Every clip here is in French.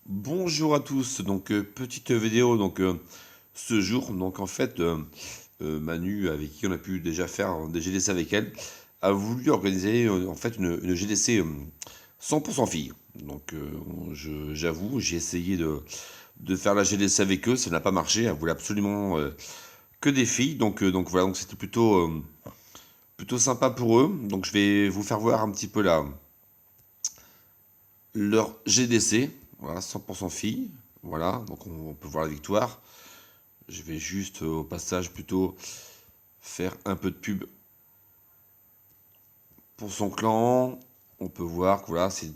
Bonjour à tous, donc petite vidéo ce jour, donc en fait Manu avec qui on a pu déjà faire des GDC avec elle a voulu organiser en fait une GDC 100% filles. J'avoue, j'ai essayé de faire la GDC avec eux, ça n'a pas marché, elle voulait absolument que des filles, donc voilà, donc c'était plutôt sympa pour eux, donc je vais vous faire voir un petit peu leur GDC, voilà, 100% filles, voilà, donc on peut voir la victoire. Je vais juste au passage plutôt faire un peu de pub pour son clan. On peut voir que voilà, c'est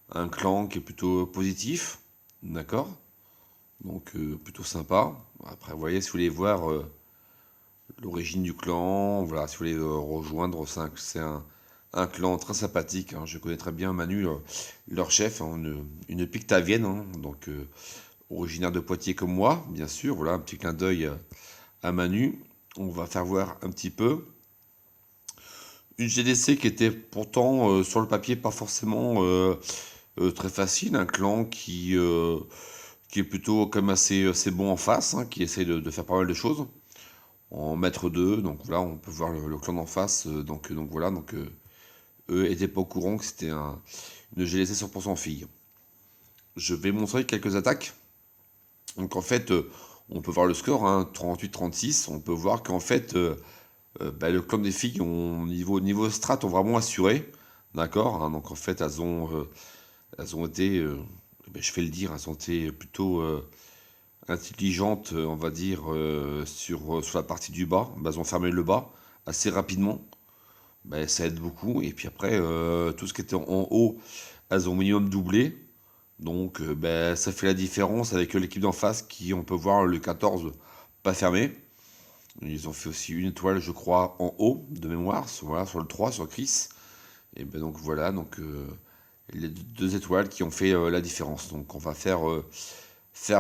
un clan qui est plutôt positif, d'accord. Donc plutôt sympa. Après, vous voyez, si vous voulez voir l'origine du clan, voilà, si vous voulez rejoindre, c'est un clan très sympathique, hein. Je connais très bien Manu, leur chef, hein, une Pictavienne, hein, originaire de Poitiers comme moi, bien sûr. Voilà, un petit clin d'œil à Manu. On va faire voir un petit peu. Une GDC qui était pourtant sur le papier pas forcément très facile. Un clan qui est plutôt comme assez bon en face, hein, qui essaie de faire pas mal de choses. En maître 2, donc voilà, on peut voir le clan d'en face. Donc voilà, eux étaient pas au courant que c'était une GDC 100% filles. Je vais montrer quelques attaques. Donc en fait, on peut voir le score, hein, 38-36. On peut voir qu'en fait, le clan des filles niveau strat ont vraiment assuré. D'accord, hein. Donc en fait, elles ont été, je vais le dire, elles ont été plutôt intelligentes, on va dire, sur la partie du bas. Elles ont fermé le bas assez rapidement. Ça aide beaucoup. Et puis après, tout ce qui était en haut, elles ont au minimum doublé. Donc ça fait la différence avec l'équipe d'en face qui, on peut voir le 14 pas fermé. Ils ont fait aussi une étoile, je crois, en haut de mémoire, voilà, sur le 3, sur Chris. Et ben donc voilà, les deux étoiles qui ont fait la différence. Donc on va faire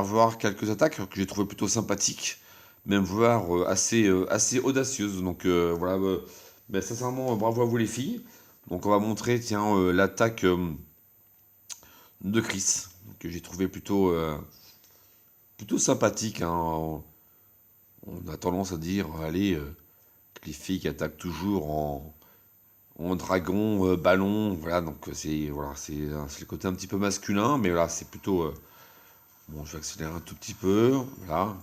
voir quelques attaques que j'ai trouvé plutôt sympathiques, même voire assez audacieuses. Voilà, sincèrement, bravo à vous les filles. Donc on va montrer, tiens, l'attaque de Chris, que j'ai trouvé plutôt sympathique, hein. On a tendance à dire, allez, que les filles qui attaquent toujours en dragon, ballon, voilà, c'est le côté un petit peu masculin, mais voilà, c'est plutôt. Bon, je vais accélérer un tout petit peu, voilà,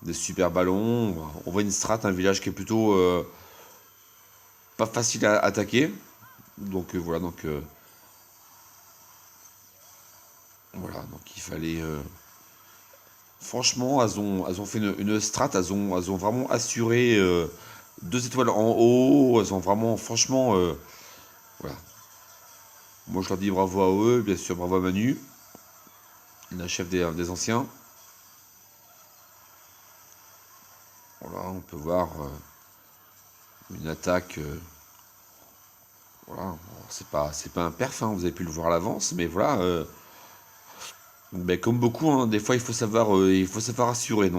des super ballons. On voit une strat, un village qui est plutôt pas facile à attaquer, voilà, voilà, donc il fallait. Franchement, elles ont fait une strat, elles ont vraiment assuré deux étoiles en haut, elles ont vraiment, franchement, voilà. Moi je leur dis bravo à eux, bien sûr bravo à Manu, la chef des anciens. Voilà, on peut voir une attaque. Voilà, bon, c'est pas un perf, hein, vous avez pu le voir à l'avance, mais voilà. Comme beaucoup, hein, des fois il faut savoir assurer.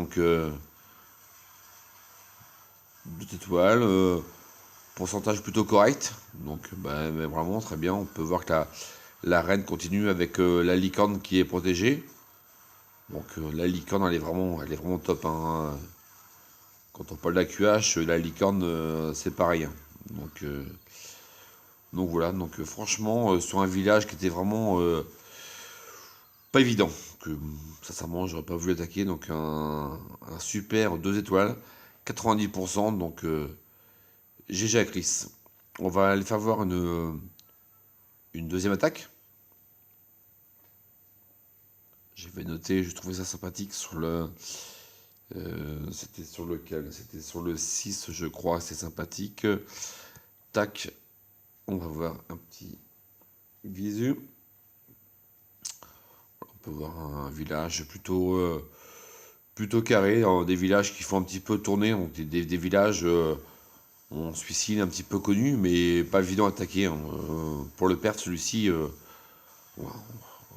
Deux étoiles, pourcentage plutôt correct. Mais vraiment très bien. On peut voir que la reine continue avec la licorne qui est protégée. La licorne elle est vraiment top, hein. Quand on parle d'AQH, la licorne c'est pareil, hein. Donc, euh, franchement, sur un village qui était vraiment pas évident, que sincèrement j'aurais pas voulu attaquer, donc un super 2 étoiles, 90%, GG à Chris. On va aller faire voir une deuxième attaque. Je vais noter, je trouvais ça sympathique sur le. C'était sur lequel? C'était sur le 6, je crois, c'est sympathique. Tac, on va voir un petit visu. On peut voir un village plutôt carré, hein, des villages qui font un petit peu tourner, donc des villages en Suicide un petit peu connus, mais pas évident à attaquer, hein. Pour le perdre, celui-ci, ouais,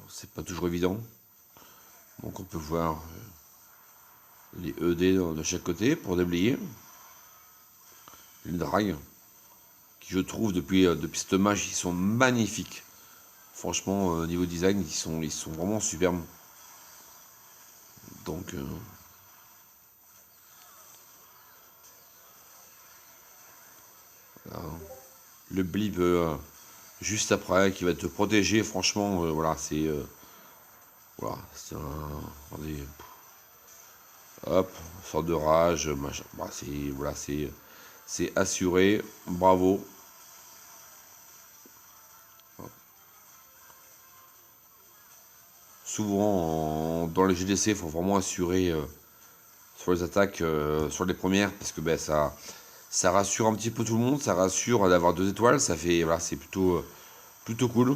c'est pas toujours évident. Donc on peut voir les ED de chaque côté pour déblayer. Les drags, qui je trouve depuis cette match, ils sont magnifiques. Franchement, niveau design, ils sont vraiment superbes. Donc, voilà. Le blib juste après qui va te protéger. Franchement, voilà, voilà, c'est un, attendez, hop, sorte de rage, machin. Bah, c'est voilà, c'est assuré. Bravo. Souvent, dans les GDC, il faut vraiment assurer sur les attaques, sur les premières, parce que ben, ça rassure un petit peu tout le monde, ça rassure d'avoir 2 étoiles, ça fait, voilà, c'est plutôt cool.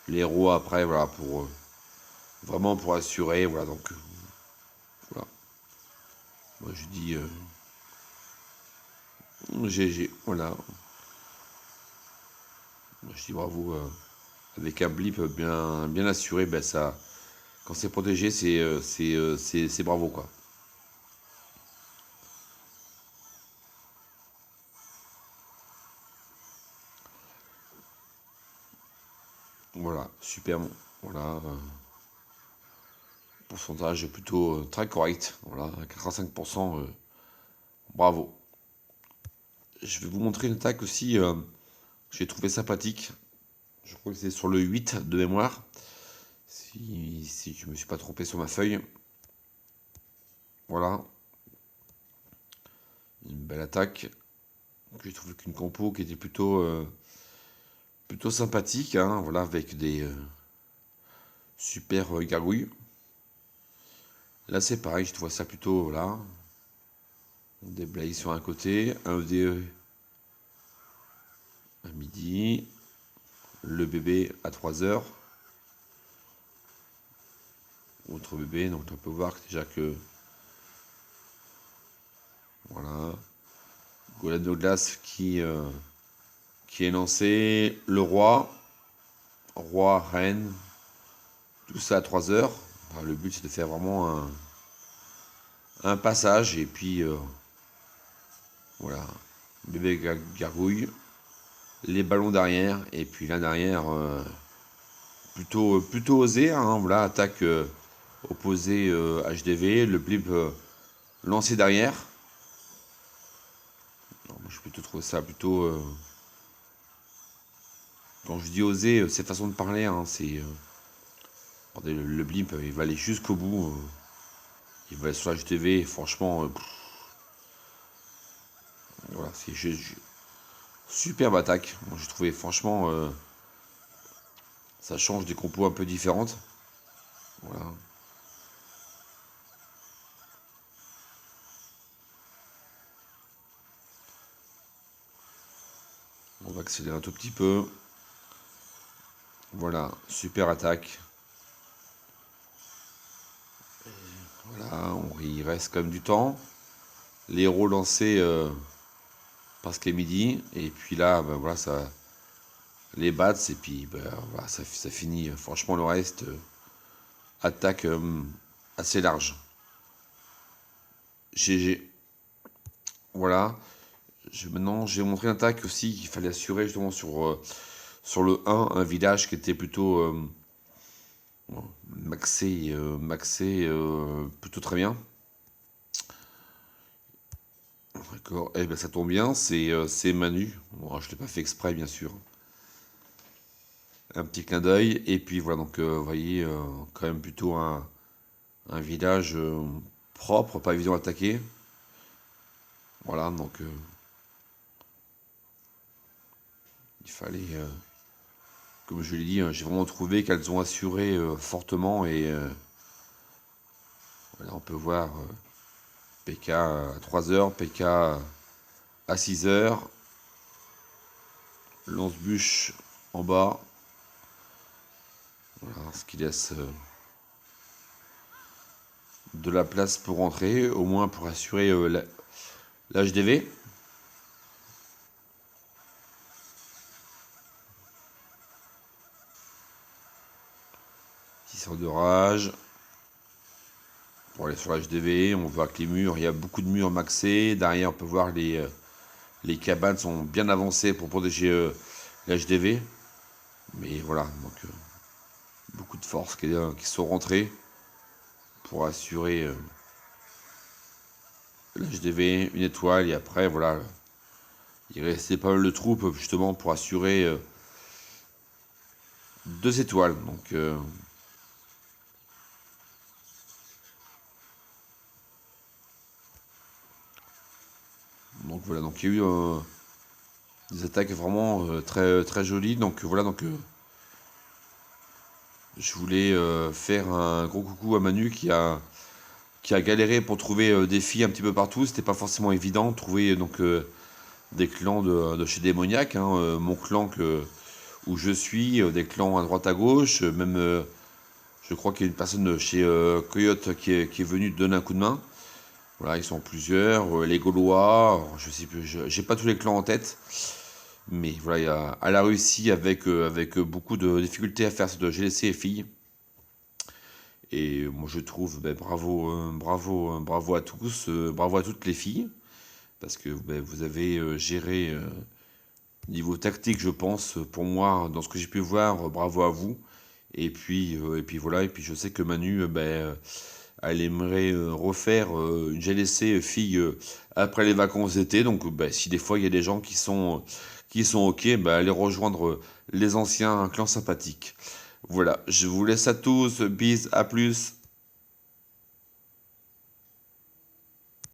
Les héros après, voilà, pour vraiment pour assurer, voilà, donc voilà. Moi je dis GG, voilà. Moi je dis bravo, avec un blip bien assuré, ben ça, quand c'est protégé, c'est bravo quoi. Voilà, super bon. Voilà, pourcentage plutôt très correct. Voilà, 85%, bravo. Je vais vous montrer une attaque aussi, j'ai trouvé sympathique. Je crois que c'est sur le 8 de mémoire. Si je me suis pas trompé sur ma feuille. Voilà, une belle attaque. J'ai trouvé qu'une compo qui était plutôt sympathique, hein, voilà, avec des super gargouilles. Là c'est pareil, je trouve ça plutôt, voilà. On déblaye sur un côté, un EDE à midi, le bébé à 3 heures. Autre bébé, donc on peut voir déjà que voilà, Golem de glace qui est lancé, le roi, reine, tout ça à 3 heures. Enfin, le but c'est de faire vraiment un passage et puis voilà, bébé gargouille, les ballons derrière et puis là derrière plutôt osé, hein, voilà, attaque opposée HDV, le blip lancé derrière. Alors, moi, je plutôt trouve ça plutôt quand je dis oser, c'est façon de parler, hein, c'est regardez, le blimp il va aller jusqu'au bout, il va sur HDV, franchement voilà, c'est superbe attaque. Moi j'ai trouvé franchement ça change des compos un peu différentes. Voilà. On va accélérer un tout petit peu. Voilà, super attaque. Voilà, il reste quand même du temps. Les héros lancés parce qu'il est midi. Et puis là, ben voilà, ça les bats et puis ben, voilà, ça finit. Franchement, le reste, attaque assez large. GG. Voilà. Maintenant, j'ai montré une attaque aussi qu'il fallait assurer justement sur le 1, un village qui était plutôt maxé plutôt très bien. D'accord, eh ben ça tombe bien, c'est Manu. Bon, je ne l'ai pas fait exprès, bien sûr. Un petit clin d'œil, et puis voilà, donc vous voyez, quand même plutôt un village propre, pas évident à attaquer. Voilà, donc il fallait, comme je l'ai dit, j'ai vraiment trouvé qu'elles ont assuré fortement, et voilà, on peut voir PK à 3 heures, PK à 6 heures, lance-bûche en bas, voilà, ce qui laisse de la place pour rentrer, au moins pour assurer l'HDV. De rage. Pour aller sur l'HDV, on voit que les murs, il y a beaucoup de murs maxés. Derrière, on peut voir les cabanes sont bien avancées pour protéger l'HDV. Mais voilà, donc beaucoup de forces qui sont rentrées pour assurer l'HDV, une étoile, et après, voilà, il restait pas mal de troupes justement pour assurer 2 étoiles. Donc voilà, donc il y a eu des attaques vraiment très, très jolies. Donc voilà, donc je voulais faire un gros coucou à Manu qui a galéré pour trouver des filles un petit peu partout. C'était pas forcément évident de trouver des clans de chez Démoniaque, hein, mon clan où je suis, des clans à droite à gauche, même je crois qu'il y a une personne de chez Coyote qui est venue donner un coup de main. Voilà, ils sont plusieurs, les Gaulois, alors, je sais plus, j'ai pas tous les clans en tête, mais voilà, elle a réussi avec beaucoup de difficultés à faire de GLC et filles. Et moi je trouve ben, bravo, bravo à tous, bravo à toutes les filles, parce que ben, vous avez géré niveau tactique, je pense, pour moi, dans ce que j'ai pu voir, bravo à vous. Et puis voilà, et puis je sais que Manu, elle aimerait refaire une GLC fille après les vacances d'été. Donc ben, si des fois il y a des gens qui sont ok, ben, allez rejoindre les anciens clans sympathiques. Voilà, je vous laisse à tous, bis, à plus.